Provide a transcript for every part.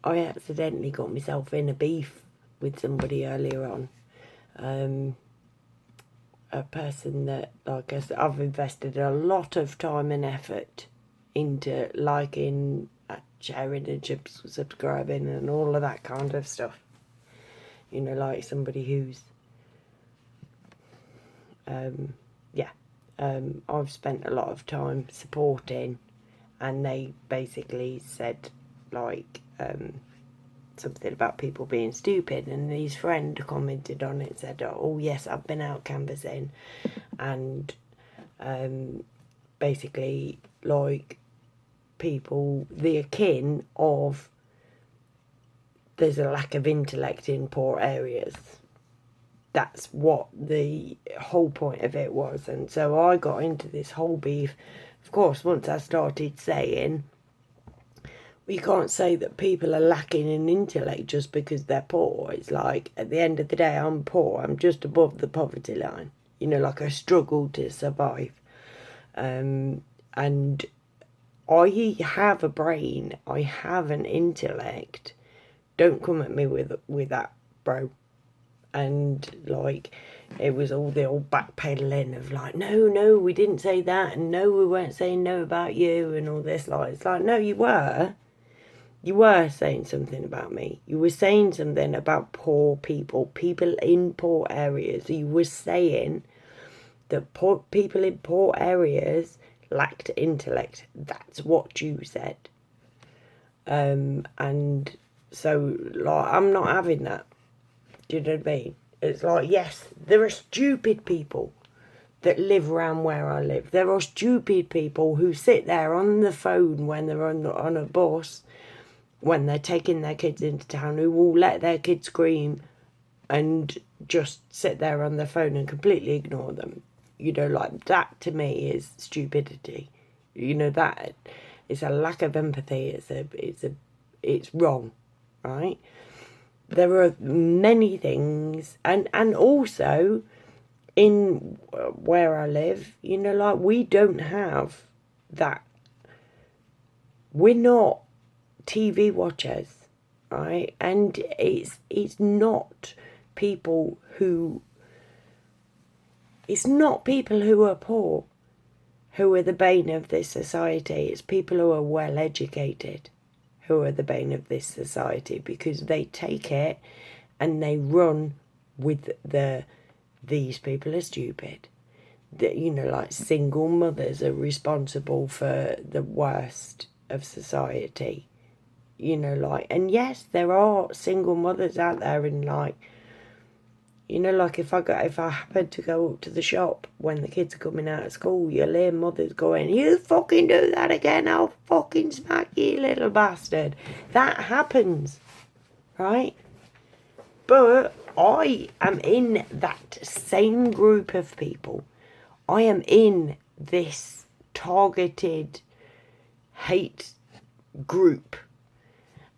I accidentally got myself in a beef with somebody earlier on. A person that, like I said, I've invested a lot of time and effort into liking, sharing and subscribing and all of that kind of stuff. You know, like somebody who's, I've spent a lot of time supporting, and they basically said, like, something about people being stupid, and his friend commented on it, said, oh yes, I've been out canvassing, and basically, like, people, the akin of, there's a lack of intellect in poor areas. That's what the whole point of it was. And so I got into this whole beef. Of course, once I started saying, we can't say that people are lacking in intellect just because they're poor. It's like, at the end of the day, I'm poor. I'm just above the poverty line. You know, like I struggle to survive. And I have a brain. I have an intellect. Don't come at me with that, bro. And, like, it was all the old backpedaling of, like, no, we didn't say that, and no, we weren't saying no about you, and all this. Like, it's like, no, you were. You were saying something about me. You were saying something about poor people in poor areas. You were saying that poor people in poor areas lacked intellect. That's what you said. And so, like, I'm not having that. Do you know what I mean? It's like, yes, there are stupid people that live around where I live. There are stupid people who sit there on the phone when they're on a bus, when they're taking their kids into town, who will let their kids scream and just sit there on their phone and completely ignore them. You know, like, that to me is stupidity. You know, that it's a lack of empathy. It's wrong, right? There are many things, and also in where I live, you know, like, we don't have that. We're not TV watchers, right? And it's not people who are poor who are the bane of this society. It's people who are well educated who are the bane of this society, because they take it and they run with these people are stupid. You know, like, single mothers are responsible for the worst of society. You know, like, and yes, there are single mothers out there, and, like, you know, like, if I happen to go up to the shop when the kids are coming out of school, you'll hear mothers going, you fucking do that again, I'll fucking smack you, little bastard. That happens, right? But I am in that same group of people. I am in this targeted hate group.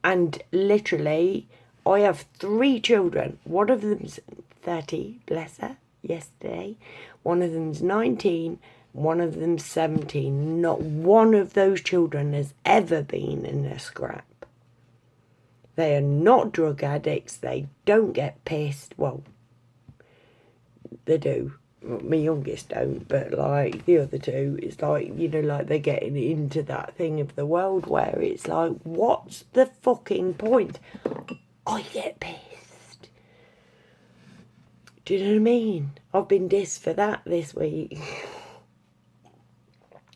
And literally, I have 3 children. One of them's 30, bless her, yesterday. One of them's 19, one of them's 17. Not one of those children has ever been in a scrap. They are not drug addicts. They don't get pissed. Well, they do. My youngest don't, but, like, the other two, it's like, you know, like, they're getting into that thing of the world where it's like, what's the fucking point? I get pissed. Do you know what I mean? I've been dissed for that this week.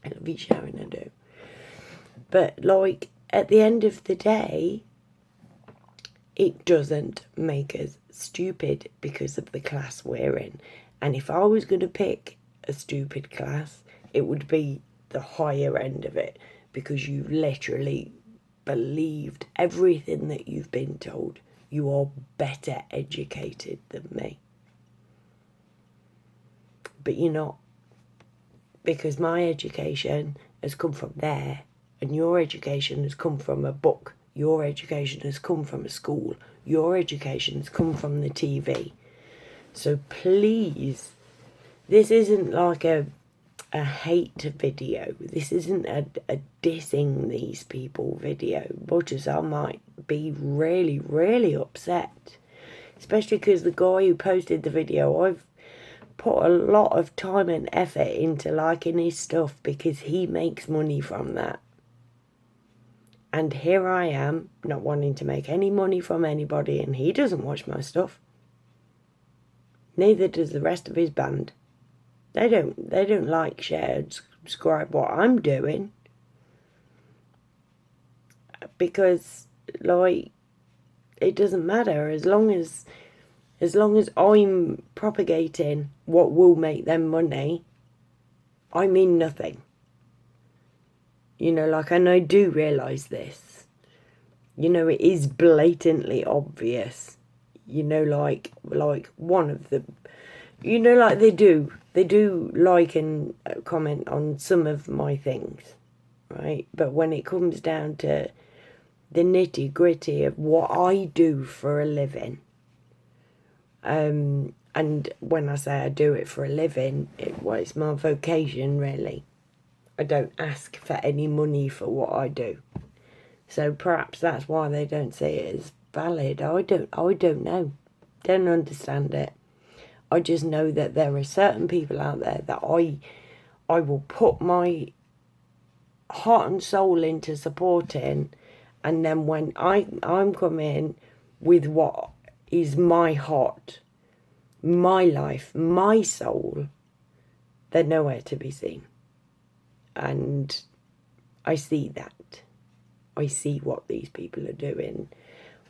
I love you, Sharon, I do. But, like, at the end of the day, it doesn't make us stupid because of the class we're in. And if I was going to pick a stupid class, it would be the higher end of it, because you've literally believed everything that you've been told. You are better educated than me. But you're not, because my education has come from there, and your education has come from a book. Your education has come from a school. Your education has come from the TV. So please, this isn't like a hate video. This isn't a dissing these people video, much as I might be really, really upset. Especially because the guy who posted the video, I've put a lot of time and effort into liking his stuff because he makes money from that. And here I am, not wanting to make any money from anybody, and he doesn't watch my stuff. Neither does the rest of his band. They don't like, share, and subscribe what I'm doing. Because, like, it doesn't matter as long as I'm propagating what will make them money, I mean nothing. You know, like, and I do realise this. You know, it is blatantly obvious. You know, like one of the, you know, like they do like and comment on some of my things, right? But when it comes down to the nitty gritty of what I do for a living, and when I say I do it for a living, it's my vocation, really. I don't ask for any money for what I do. So perhaps that's why they don't see it as valid. I don't know. Don't understand it. I just know that there are certain people out there that I will put my heart and soul into supporting, and then when I'm coming with what is my heart, my life, my soul, they're nowhere to be seen. And I see that. I see what these people are doing.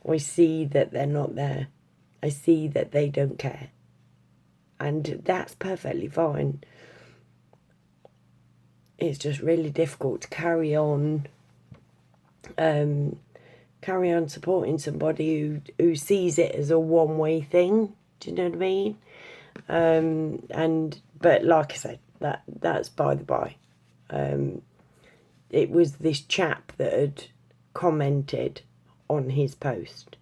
I see that they're not there. I see that they don't care. And that's perfectly fine. It's just really difficult to carry on supporting somebody who sees it as a one-way thing. Do you know what I mean? But like I said, that's by the by. It was this chap that had commented on his post,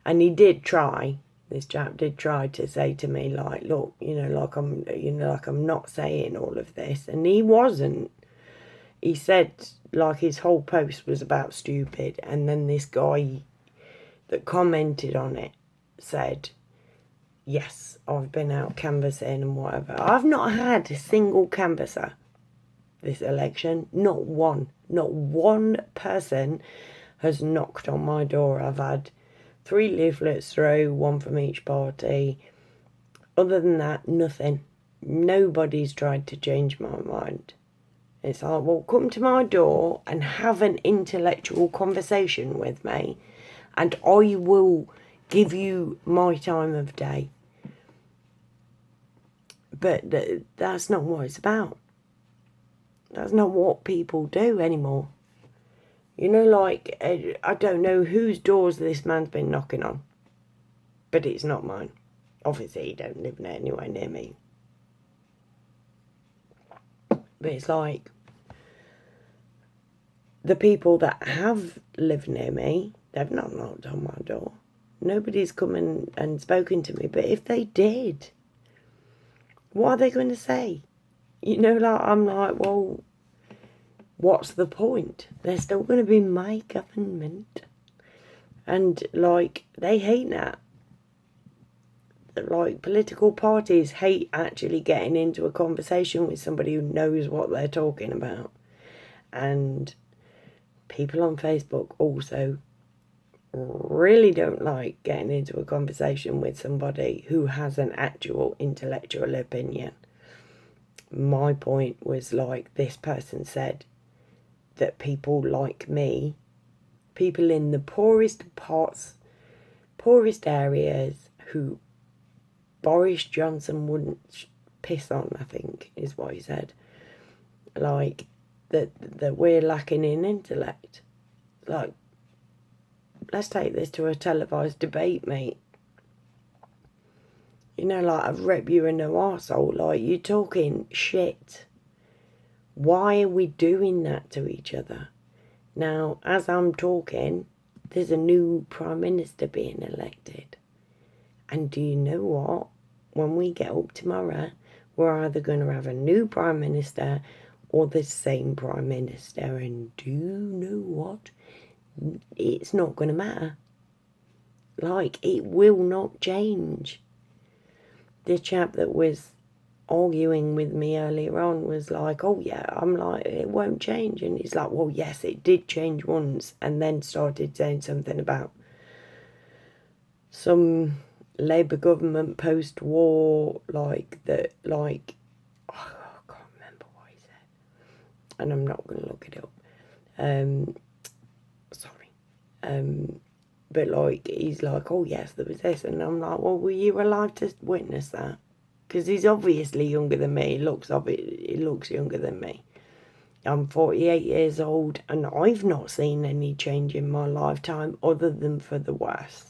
and this chap did try to say to me, like, look, I'm not saying all of this, and he wasn't. He said, like, his whole post was about stupid, and then this guy that commented on it said, yes, I've been out canvassing and whatever. I've not had a single canvasser this election. Not one person has knocked on my door. I've had 3 leaflets through, 1 from each party. Other than that, nothing. Nobody's tried to change my mind. It's like, well, come to my door and have an intellectual conversation with me, and I will give you my time of day. But that's not what it's about. That's not what people do anymore. You know, like, I don't know whose doors this man's been knocking on, but it's not mine. Obviously, he don't live anywhere near me. But it's like, the people that have lived near me, they've not knocked on my door. Nobody's come and spoken to me. But if they did, what are they going to say? You know, like, I'm like, well, what's the point? They're still going to be my government. And, like, they hate that. Like, political parties hate actually getting into a conversation with somebody who knows what they're talking about. And people on Facebook also really don't like getting into a conversation with somebody who has an actual intellectual opinion. My point was, like, this person said that people like me, people in the poorest areas who Boris Johnson wouldn't piss on, I think, is what he said. Like, that we're lacking in intellect. Like, let's take this to a televised debate, mate. You know, like, I've ripped you a no arsehole. Like, you're talking shit. Why are we doing that to each other? Now, as I'm talking, there's a new Prime Minister being elected. And do you know what? When we get up tomorrow, we're either going to have a new Prime Minister or the same Prime Minister. And do you know what? it's not going to matter. Like, it will not change. The chap that was arguing with me earlier on was like, oh yeah, I'm like, it won't change. And he's like, well, yes, it did change once. And then started saying something about some Labour government post-war, like, that, like, oh, I can't remember what he said. And I'm not going to look it up. Sorry. But, like, he's like, oh, yes, there was this. And I'm like, well, were you alive to witness that? Because he's obviously younger than me. He looks younger than me. I'm 48 years old, and I've not seen any change in my lifetime other than for the worse.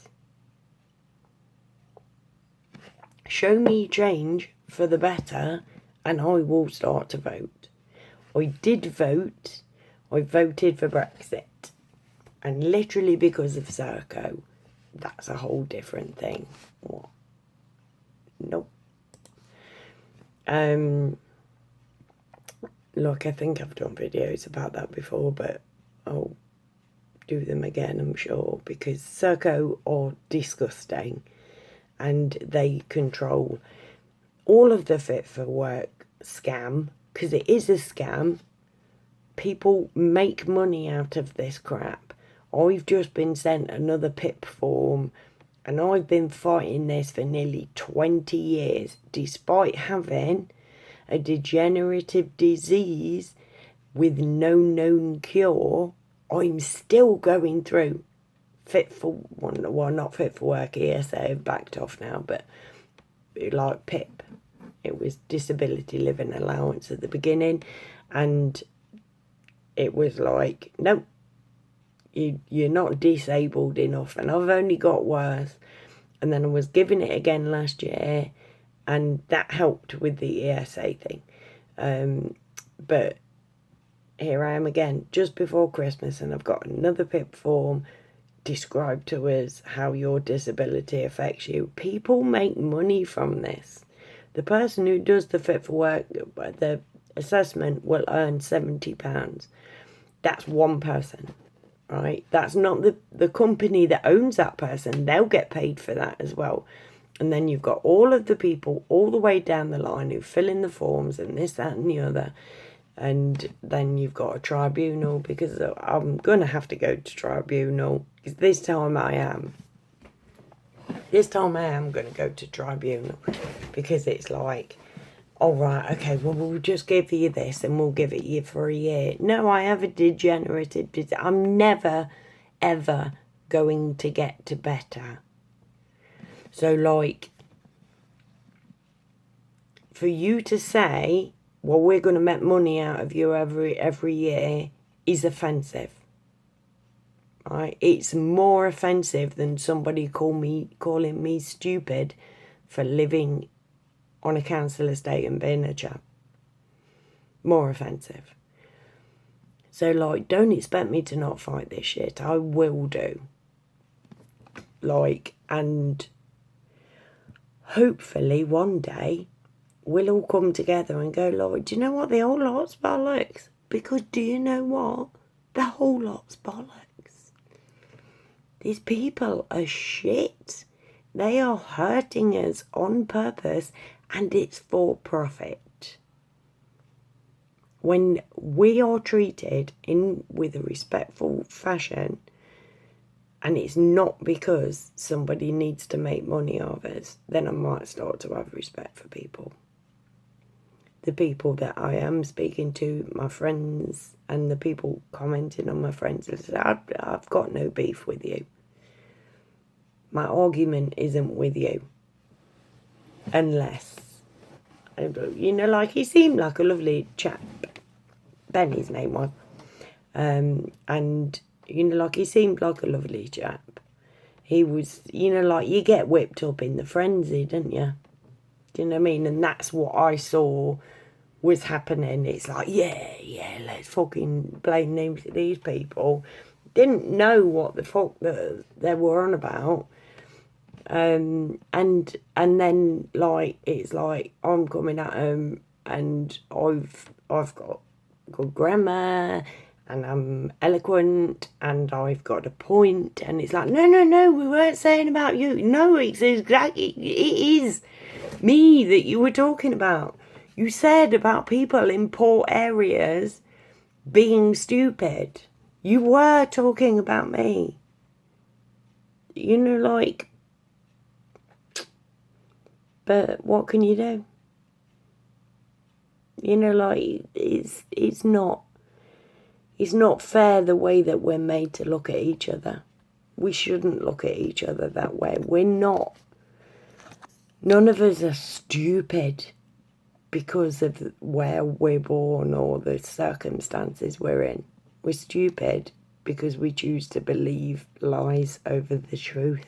Show me change for the better, and I will start to vote. I did vote. I voted for Brexit. And literally because of Serco. That's a whole different thing. What? Nope. Look, I think I've done videos about that before, but I'll do them again, I'm sure, because Serco are disgusting and they control all of the Fit for Work scam, because it is a scam. People make money out of this crap. I've just been sent another PIP form, and I've been fighting this for nearly 20 years, despite having a degenerative disease with no known cure. I'm still going through not Fit for Work, ESA have backed off now, but like PIP. It was Disability Living Allowance at the beginning, and it was like, nope, you're not disabled enough. And I've only got worse. And then I was given it again last year, and that helped with the ESA thing. But here I am again, just before Christmas, and I've got another PIP form. Describe to us how your disability affects you. People make money from this. The person who does the Fit for Work, the assessment, will earn £70. That's one person, right? That's not the company that owns that person. They'll get paid for that as well. And then you've got all of the people all the way down the line who fill in the forms and this, that and the other. And then you've got a tribunal, because I'm going to have to go to tribunal. Because this time I am going to go to tribunal. Because it's like, all right, okay, well, we'll just give you this and we'll give it you for a year. No, I have a degenerative disease. I'm never, ever going to get to better. So, like, for you to say, well, we're going to make money out of you every year is offensive. Right? It's more offensive than somebody calling me stupid for living on a council estate and being a chap. More offensive. So, like, don't expect me to not fight this shit. I will do. Like, and hopefully one day we'll all come together and go, Lord, do you know what? The whole lot's bollocks. Because do you know what? The whole lot's bollocks. These people are shit. They are hurting us on purpose, and it's for profit. When we are treated with a respectful fashion, and it's not because somebody needs to make money of us, then I might start to have respect for people. The people that I am speaking to, my friends, and the people commenting on my friends, I've got no beef with you. My argument isn't with you. Unless, like, he seemed like a lovely chap. Ben, his name was. And, like, he seemed like a lovely chap. He was, like, you get whipped up in the frenzy, don't you? Do you know what I mean? And that's what I saw was happening. It's like, yeah, let's fucking blame these people. Didn't know what the fuck they were on about. And then, like, it's like I'm coming at them, and I've got good grammar, and I'm eloquent and I've got a point, and it's like, no, we weren't saying about you. No, it's exactly, it is me that you were talking about. You said about people in poor areas being stupid. You were talking about me. You know, like, but what can you do? You know, like, it's not fair the way that we're made to look at each other. We shouldn't look at each other that way. We're not. None of us are stupid because of where we're born or the circumstances we're in. We're stupid because we choose to believe lies over the truth.